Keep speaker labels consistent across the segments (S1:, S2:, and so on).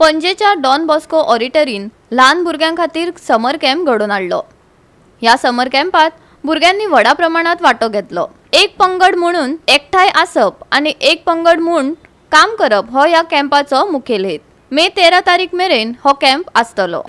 S1: पणजेच्या don Bosco ऑडिटरीन ल्हान भुरग्यां खातीर समर कॅम्प घडोवन हाडलो। ह्या समर कॅम्पात भुरग्यांनी व्हडा प्रमाणात वांटो घेतलो। एक पंगड म्हणून एकठांय आसप आनी एक पंगड म्हूण काम करप हो ह्या कॅम्पाचो मुखेल हेत। मे 13 तारीख मेरेन हो कॅम्प आसतलो।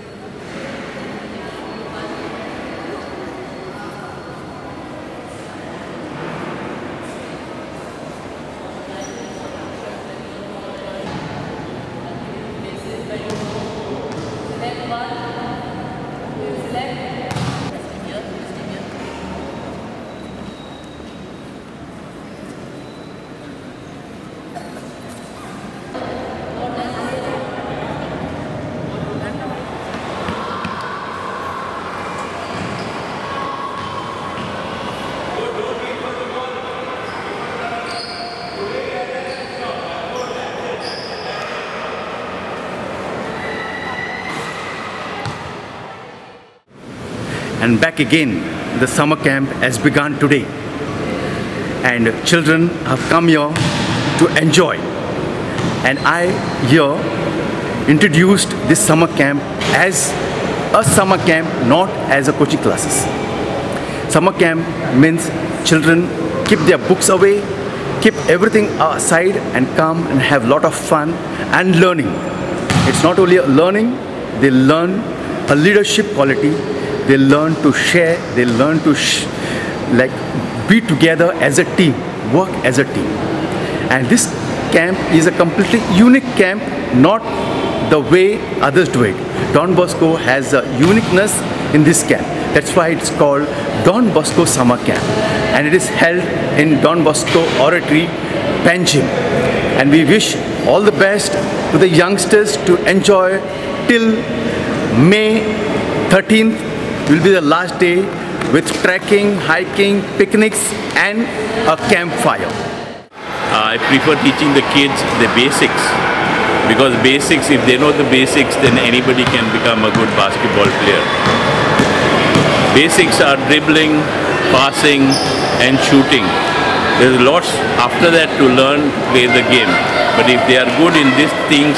S2: And back again, the summer camp has begun today, and children have come here to enjoy. And I here introduced this summer camp as a summer camp, not as a coaching classes. Summer camp means children keep their books away, keep everything aside and come and have a lot of fun and learning. It's not only a learning, they learn a leadership quality. They learn to share, they learn to be together as a team, work as a team. And this camp is a completely unique camp, not the way others do it. Don Bosco has a uniqueness in this camp. That's why it's called Don Bosco Summer Camp. And it is held in Don Bosco Oratory, Panjim. And we wish all the best to the youngsters to enjoy till May 13th. Will be the last day with trekking, hiking, picnics and a campfire.
S3: I prefer teaching the kids the basics, because basics, if they know the basics, then anybody can become a good basketball player. Basics are dribbling, passing and shooting. There's lots after that to learn, play the game. But if they are good in these things,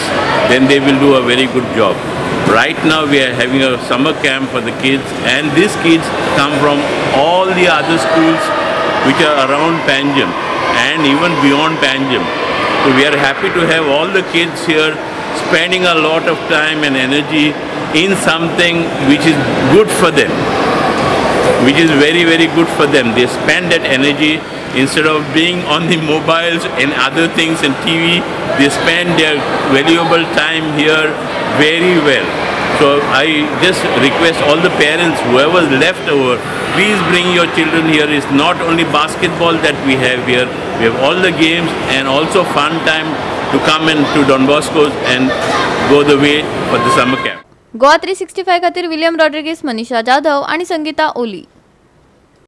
S3: then they will do a very good job. Right now we are having a summer camp for the kids, and these kids come from all the other schools which are around Panjim and even beyond Panjim. So we are happy to have all the kids here spending a lot of time and energy in something which is good for them, which is very, very good for them. They spend that energy instead of being on the mobiles and other things and TV. They spend their valuable time here very well. So I just request all the parents, whoever's left over, please bring your children here. It's not only basketball that we have here. We have all the games and also fun time to come in to Don Bosco's and go the way for the summer camp.
S1: GOA365 खातीर William Rodrigues, Manisha Jadhav आणि संगीता ओली।